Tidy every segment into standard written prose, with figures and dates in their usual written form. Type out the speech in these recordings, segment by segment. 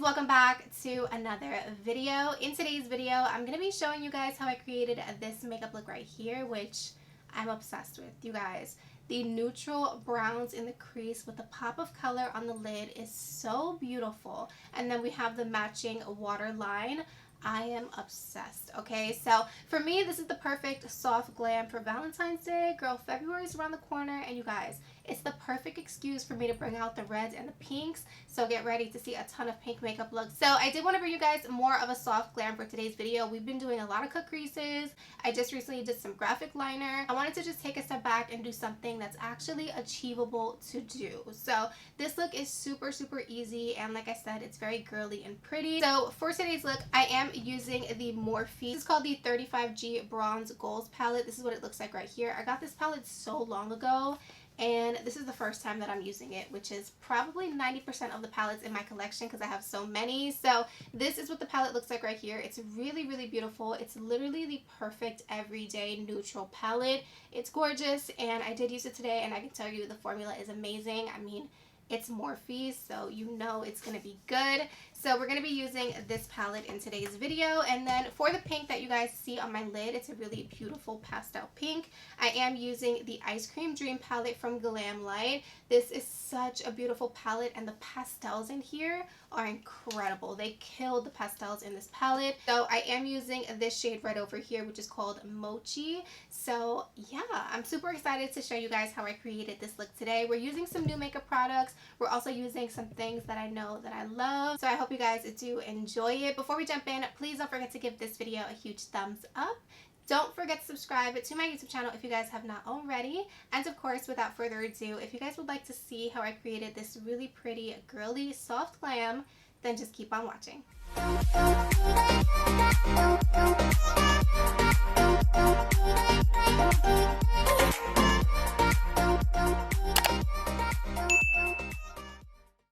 Welcome back to another video. In today's video, I'm going to be showing you guys how I created this makeup look right here, which I'm obsessed with, you guys. The neutral browns in the crease with a pop of color on the lid is so beautiful. And then we have the matching waterline. I am obsessed, okay? So for me, this is the perfect soft glam for Valentine's Day. Girl, February is around the corner, and you guys, it's the perfect excuse for me to bring out the reds and the pinks. So get ready to see a ton of pink makeup looks. So I did want to bring you guys more of a soft glam for today's video. We've been doing a lot of cut creases. I just recently did some graphic liner. I wanted to just take a step back and do something that's actually achievable to do. So this look is super, super easy. And like I said, it's very girly and pretty. So for today's look, I am using the Morphe. This is called the 35G Bronze Goals palette. This is what it looks like right here. I got this palette so long ago, and this is the first time that I'm using it, which is probably 90% of the palettes in my collection because I have so many. So this is what the palette looks like right here. It's really, really beautiful. It's literally the perfect everyday neutral palette. It's gorgeous, and I did use it today, and I can tell you the formula is amazing. I mean, it's Morphe, so you know it's going to be good. So we're going to be using this palette in today's video. And then for the pink that you guys see on my lid, it's a really beautiful pastel pink. I am using the Ice Cream Dream palette from Glamlite. This is such a beautiful palette, and the pastels in here are incredible. They killed the pastels in this palette. So I am using this shade right over here, which is called Mochi. So yeah, I'm super excited to show you guys how I created this look today. We're using some new makeup products. We're also using some things that I know that I love. So I hope you guys do enjoy it. Before we jump in, please don't forget to give this video a huge thumbs up. Don't forget to subscribe to my YouTube channel if you guys have not already. And of course, without further ado, if you guys would like to see how I created this really pretty, girly, soft glam, then just keep on watching.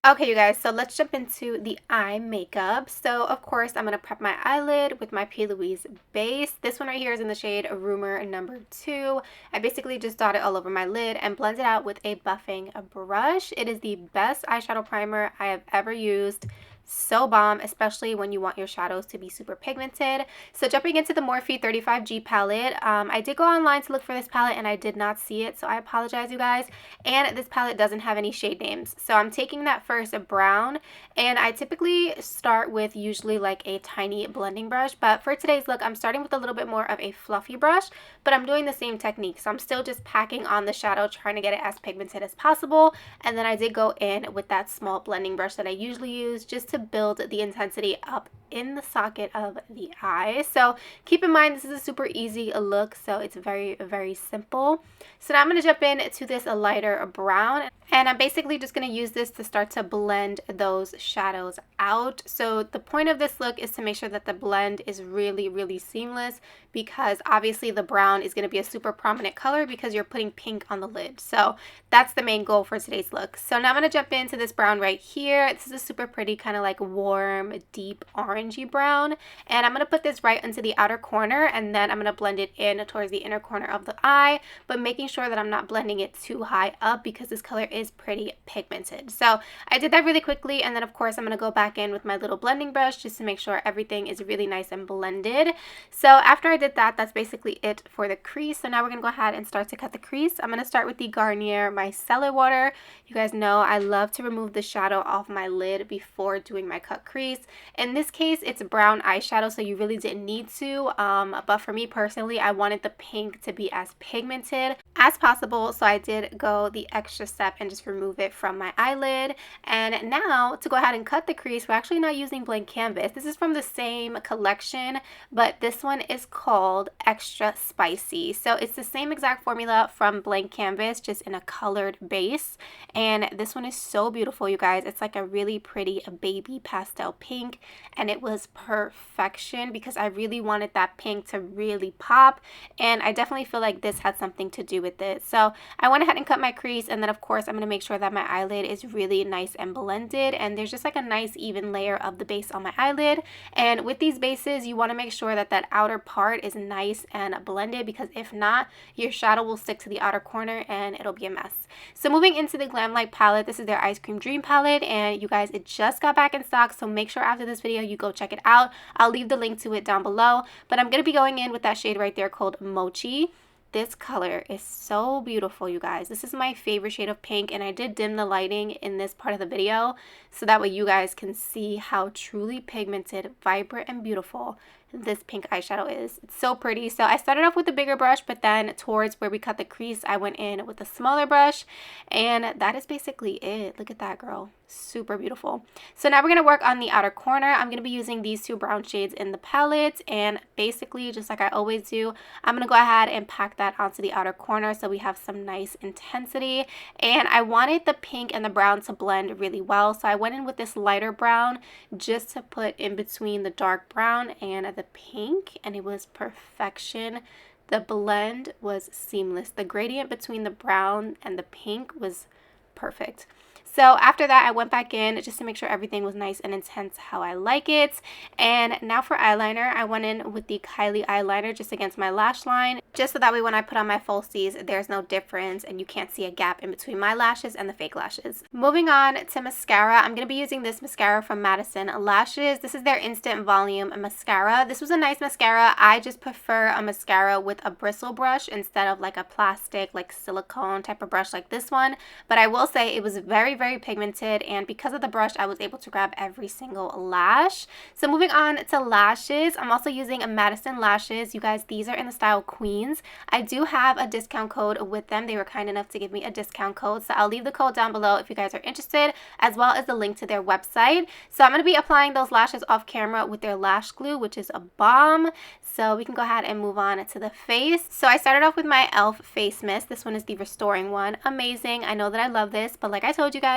Okay, you guys, so let's jump into the eye makeup. So, of course, I'm going to prep my eyelid with my P.LOUISE base. This one right here is in the shade Rumor number 2. I basically just dot it all over my lid and blend it out with a buffing brush. It is the best eyeshadow primer I have ever used. So bomb, especially when you want your shadows to be super pigmented. So jumping into the Morphe 35G palette, I did go online to look for this palette and I did not see it, so I apologize, you guys. And this palette doesn't have any shade names, so I'm taking that first brown, and I typically start with usually like a tiny blending brush, but for today's look I'm starting with a little bit more of a fluffy brush, but I'm doing the same technique. So I'm still just packing on the shadow, trying to get it as pigmented as possible, and then I did go in with that small blending brush that I usually use just to build the intensity up in the socket of the eye. So keep in mind, this is a super easy look, so it's very, very simple. So now I'm going to jump into this lighter brown, and I'm basically just going to use this to start to blend those shadows out. So the point of this look is to make sure that the blend is really, really seamless, because obviously the brown is going to be a super prominent color because you're putting pink on the lid. So that's the main goal for today's look. So now I'm going to jump into this brown right here. This is a super pretty kind of like warm, deep orangey brown, and I'm going to put this right into the outer corner, and then I'm going to blend it in towards the inner corner of the eye, but making sure that I'm not blending it too high up because this color is pretty pigmented. So I did that really quickly, and then of course I'm going to go back in with my little blending brush just to make sure everything is really nice and blended. So after I did that, that's basically it for the crease. So now we're going to go ahead and start to cut the crease. I'm going to start with the Garnier Micellar Water. You guys know I love to remove the shadow off my lid before doing my cut crease. In this case, it's brown eyeshadow, so you really didn't need to, but for me personally, I wanted the pink to be as pigmented as possible, so I did go the extra step and just remove it from my eyelid. And now to go ahead and cut the crease, we're actually not using blank canvas. This is from the same collection, but this one is called Extra Spicy. So it's the same exact formula from blank canvas, just in a colored base. And this one is so beautiful, you guys. It's like a really pretty baby pastel pink, and it was perfection because I really wanted that pink to really pop, and I definitely feel like this had something to do with it. So I went ahead and cut my crease, and then of course I'm going to make sure that my eyelid is really nice and blended, and there's just like a nice even layer of the base on my eyelid. And with these bases, you want to make sure that that outer part is nice and blended, because if not, your shadow will stick to the outer corner and it'll be a mess. So moving into the Glamlite palette, this is their Ice Cream Dream palette, and you guys, it just got back in stock, so make sure after this video you go check it out. I'll leave the link to it down below, but I'm going to be going in with that shade right there called Mochi. This color is so beautiful, you guys. This is my favorite shade of pink, and I did dim the lighting in this part of the video so that way you guys can see how truly pigmented, vibrant, and beautiful this pink eyeshadow is. It's so pretty. So I started off with a bigger brush, but then towards where we cut the crease, I went in with a smaller brush, and that is basically it. Look at that, girl. Super beautiful. So now we're going to work on the outer corner. I'm going to be using these two brown shades in the palette, and basically, just like I always do, I'm going to go ahead and pack that onto the outer corner so we have some nice intensity. And I wanted the pink and the brown to blend really well, so I went in with this lighter brown just to put in between the dark brown and the pink, and it was perfection. The blend was seamless. The gradient between the brown and the pink was perfect. So after that, I went back in just to make sure everything was nice and intense how I like it. And now for eyeliner, I went in with the Kylie eyeliner just against my lash line, just so that way when I put on my falsies, there's no difference and you can't see a gap in between my lashes and the fake lashes. Moving on to mascara, I'm going to be using this mascara from Madison Lashes. This is their Instant Volume Mascara. This was a nice mascara. I just prefer a mascara with a bristle brush instead of like a plastic, like silicone type of brush like this one. But I will say it was very pigmented, and because of the brush, I was able to grab every single lash. So moving on to lashes, I'm also using a Madison Lashes. You guys, these are in the style Queens. I do have a discount code with them. They were kind enough to give me a discount code, so I'll leave the code down below if you guys are interested, as well as the link to their website. So I'm going to be applying those lashes off camera with their lash glue, which is a bomb. So we can go ahead and move on to the face. So I started off with my e.l.f. face mist. This one is the restoring one. Amazing. I know that I love this, but like I told you guys,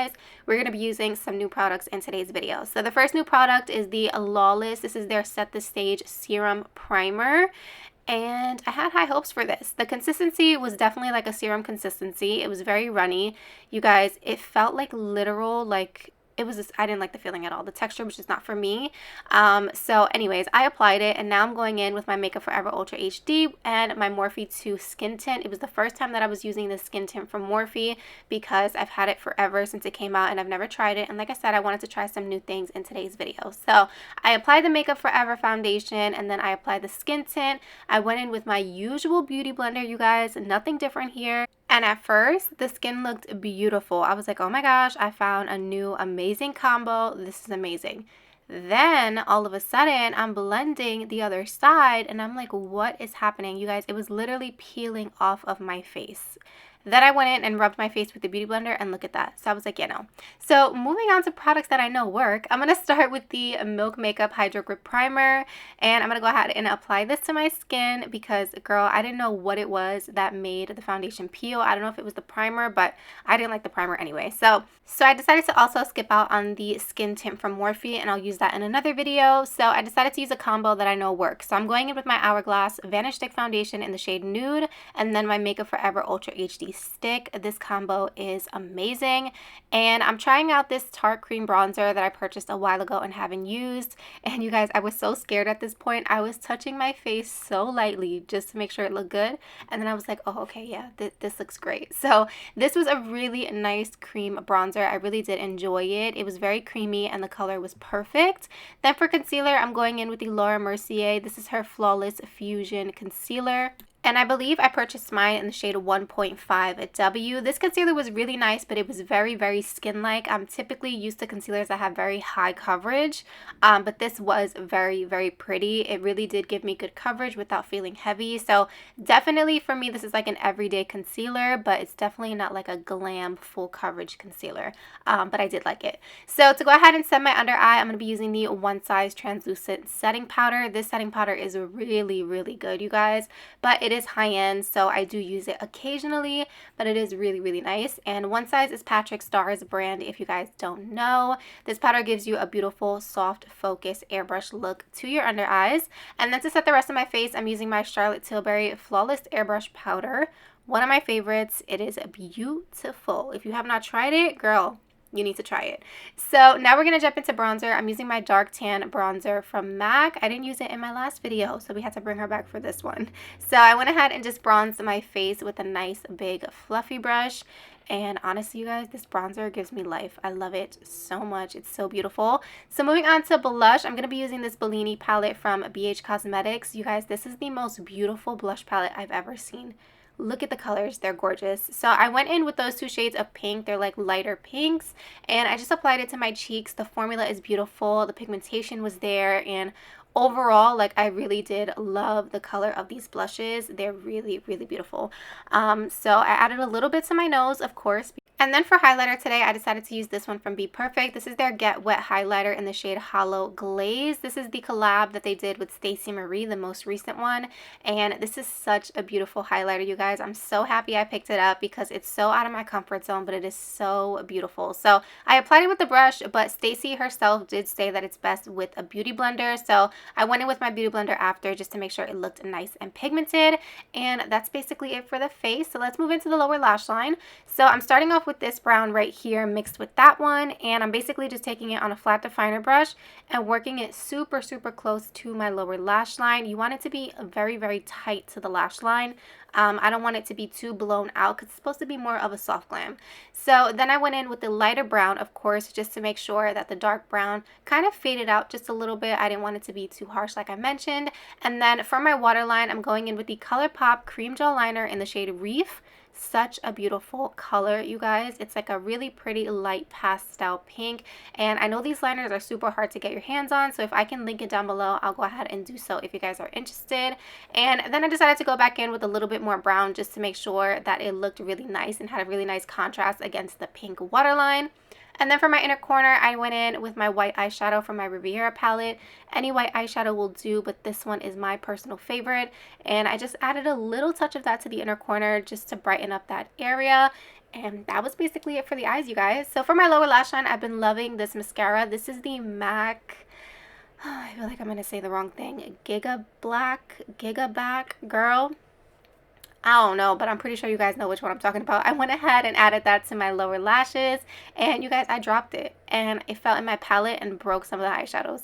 we're going to be using some new products in today's video. So the first new product is the Flawless. This is their Set the Stage Serum Primer. And I had high hopes for this. The consistency was definitely like a serum consistency. It was very runny. You guys, it felt like literal, like, it was just, I didn't like the feeling at all. The texture was just not for me. So anyways, I applied it, and now I'm going in with my Makeup Forever Ultra HD and my Morphe 2 skin tint. It was the first time that I was using the skin tint from Morphe because I've had it forever since it came out and I've never tried it. And like I said, I wanted to try some new things in today's video. So I applied the Makeup Forever foundation, and then I applied the skin tint. I went in with my usual beauty blender, you guys. Nothing different here. And at first, the skin looked beautiful. I was like, oh my gosh, I found a new amazing combo. This is amazing. Then all of a sudden, I'm blending the other side, and I'm like, what is happening? You guys, it was literally peeling off of my face. Then I went in and rubbed my face with the beauty blender, and look at that. So I was like, yeah, no. So moving on to products that I know work, I'm going to start with the Milk Makeup Hydro Grip Primer, and I'm going to go ahead and apply this to my skin because, girl, I didn't know what it was that made the foundation peel. I don't know if it was the primer, but I didn't like the primer anyway. So I decided to also skip out on the skin tint from Morphe, and I'll use that in another video. So I decided to use a combo that I know works. So I'm going in with my Hourglass Vanish Stick Foundation in the shade Nude, and then my Makeup Forever Ultra HD stick. This combo is amazing, and I'm trying out this Tarte cream bronzer that I purchased a while ago and haven't used. And you guys, I was so scared at this point. I was touching my face so lightly just to make sure it looked good, and then I was like, oh, okay, yeah, this looks great. So this was a really nice cream bronzer. I really did enjoy it. It was very creamy and the color was perfect. Then for concealer, I'm going in with the Laura Mercier. This is her Flawless Fusion Concealer. And I believe I purchased mine in the shade 1.5W. This concealer was really nice, but it was very, very skin-like. I'm typically used to concealers that have very high coverage, but this was very, very pretty. It really did give me good coverage without feeling heavy. So definitely for me, this is like an everyday concealer, but it's definitely not like a glam full coverage concealer, but I did like it. So to go ahead and set my under eye, I'm going to be using the One Size Translucent Setting Powder. This setting powder is really, really good, you guys, but it is high-end, so I do use it occasionally, but it is really, really nice. And One Size is Patrick Starr's brand, if you guys don't know. This powder gives you a beautiful, soft, focused airbrush look to your under eyes. And then to set the rest of my face, I'm using my Charlotte Tilbury Flawless Airbrush Powder. One of my favorites. It is beautiful. If you have not tried it, girl, you need to try it. So now we're going to jump into bronzer. I'm using my dark tan bronzer from MAC. I didn't use it in my last video, so we had to bring her back for this one. So I went ahead and just bronzed my face with a nice big fluffy brush. And honestly, you guys, this bronzer gives me life. I love it so much. It's so beautiful. So moving on to blush, I'm going to be using this Bellini palette from BH Cosmetics. You guys, this is the most beautiful blush palette I've ever seen. Look at the colors, they're gorgeous. So I went in with those two shades of pink. They're like lighter pinks, and I just applied it to my cheeks. The formula is beautiful, the pigmentation was there, and overall, like, I really did love the color of these blushes. They're really, really beautiful. So I added a little bit to my nose, of course. And then for highlighter today, I decided to use this one from Be Perfect. This is their Get Wet highlighter in the shade Hollow Glaze. This is the collab that they did with Stacey Marie, the most recent one. And this is such a beautiful highlighter, you guys. I'm so happy I picked it up because it's so out of my comfort zone, but it is so beautiful. So I applied it with the brush, but Stacey herself did say that it's best with a beauty blender. So I went in with my beauty blender after just to make sure it looked nice and pigmented. And that's basically it for the face. So let's move into the lower lash line. So I'm starting off with this brown right here mixed with that one, and I'm basically just taking it on a flat definer brush and working it super, super close to my lower lash line. You want it to be very, very tight to the lash line. I don't want it to be too blown out because it's supposed to be more of a soft glam. So then I went in with the lighter brown, of course, just to make sure that the dark brown kind of faded out just a little bit. I didn't want it to be too harsh like I mentioned. And then for my waterline, I'm going in with the ColourPop Cream Gel Liner in the shade Reef. Such a beautiful color, you guys. It's like a really pretty light pastel pink, and I know these liners are super hard to get your hands on, so if I can link it down below, I'll go ahead and do so if you guys are interested. And then I decided to go back in with a little bit more brown just to make sure that it looked really nice and had a really nice contrast against the pink waterline. And then for my inner corner, I went in with my white eyeshadow from my Riviera palette. Any white eyeshadow will do, but this one is my personal favorite. And I just added a little touch of that to the inner corner just to brighten up that area. And that was basically it for the eyes, you guys. So for my lower lash line, I've been loving this mascara. This is the MAC, I feel like I'm going to say the wrong thing, Giga Back, girl. I don't know, but I'm pretty sure you guys know which one I'm talking about. I went ahead and added that to my lower lashes, and you guys, I dropped it, and it fell in my palette and broke some of the eyeshadows.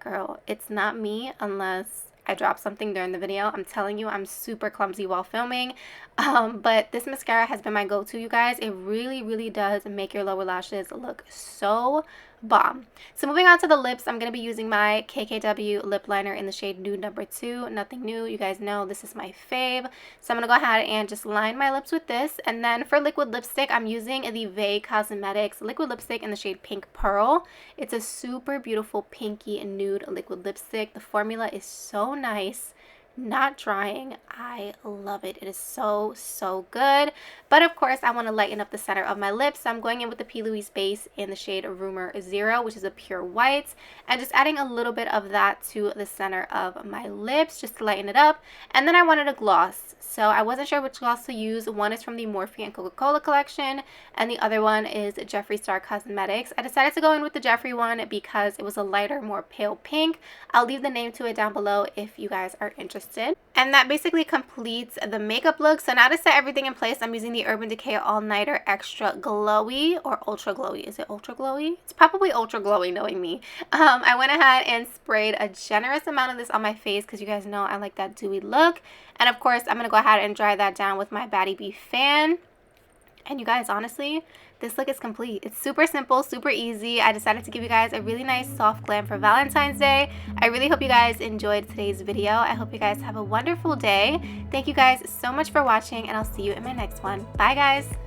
Girl, it's not me unless I drop something during the video. I'm telling you, I'm super clumsy while filming. But this mascara has been my go-to, you guys. It really, really does make your lower lashes look so bomb. So moving on to the lips, I'm going to be using my KKW lip liner in the shade Nude Number 2. Nothing new. You guys know this is my fave. So I'm going to go ahead and just line my lips with this. And then for liquid lipstick, I'm using the VDAY Cosmetics liquid lipstick in the shade Pink Pearl. It's a super beautiful pinky and nude liquid lipstick. The formula is so nice. Not drying. I love it. It is so, so good. But of course, I want to lighten up the center of my lips. So I'm going in with the P.LOUISE base in the shade Rumor 0, which is a pure white, and just adding a little bit of that to the center of my lips just to lighten it up. And then I wanted a gloss. So I wasn't sure which gloss to use. One is from the Morphe and Coca-Cola collection, and the other one is Jeffree Star Cosmetics. I decided to go in with the Jeffree one because it was a lighter, more pale pink. I'll leave the name to it down below if you guys are interested. And that basically completes the makeup look. So now to set everything in place, I'm using the Urban Decay All Nighter Extra Glowy, or Ultra Glowy. Is it Ultra Glowy? It's probably Ultra Glowy, knowing me. I went ahead and sprayed a generous amount of this on my face because you guys know I like that dewy look. And of course, I'm going to go ahead and dry that down with my Baddie Bee fan. And you guys, honestly, this look is complete. It's super simple, super easy. I decided to give you guys a really nice soft glam for Valentine's Day. I really hope you guys enjoyed today's video. I hope you guys have a wonderful day. Thank you guys so much for watching, and I'll see you in my next one. Bye, guys.